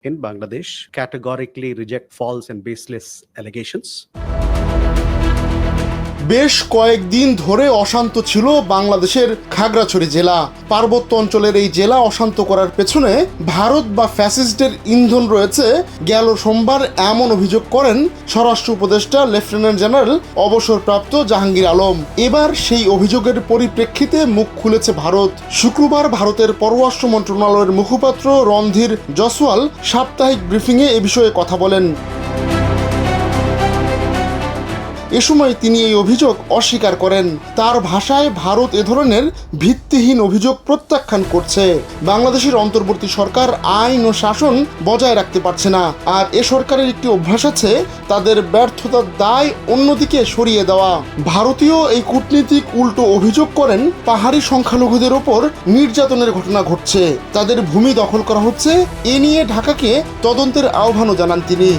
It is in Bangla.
in Bangladesh categorically reject false and baseless allegations. বেশ কয়েকদিন ধরে অশান্ত ছিল বাংলাদেশের খাগড়াছড়ি জেলা। পার্বত্য অঞ্চলের এই জেলা অশান্ত করার পেছনে ভারত বা ফ্যাসিস্টের ইন্ধন রয়েছে গেল সোমবার এমন অভিযোগ করেন স্বরাষ্ট্র উপদেষ্টা লেফটেন্যান্ট জেনারেল অবসরপ্রাপ্ত জাহাঙ্গীর আলম। এবার সেই অভিযোগের পরিপ্রেক্ষিতে মুখ খুলেছে ভারত। শুক্রবার ভারতের পররাষ্ট্র মন্ত্রণালয়ের মুখপাত্র রণধীর জসওয়াল সাপ্তাহিক ব্রিফিংয়ে এ বিষয়ে কথা বলেন। এ সময় তিনি এই অভিযোগ অস্বীকার করেন। তার ভাষায় ভারত এ ধরনের ভিত্তিহীন অভিযোগ প্রত্যাখ্যান করছে। বাংলাদেশের অন্তর্বর্তী সরকার আইন ও শাসন বজায় রাখতে পারছে না, আর এ সরকারের একটি অভ্যাস আছে তাদের ব্যর্থতার দায় অন্যদিকে সরিয়ে দেওয়া। ভারতীয় এই কূটনীতিক উল্টো অভিযোগ করেন পাহাড়ি সংখ্যালঘুদের ওপর নির্যাতনের ঘটনা ঘটছে, তাদের ভূমি দখল করা হচ্ছে। এ নিয়ে ঢাকাকে তদন্তের আহ্বানও জানান তিনি।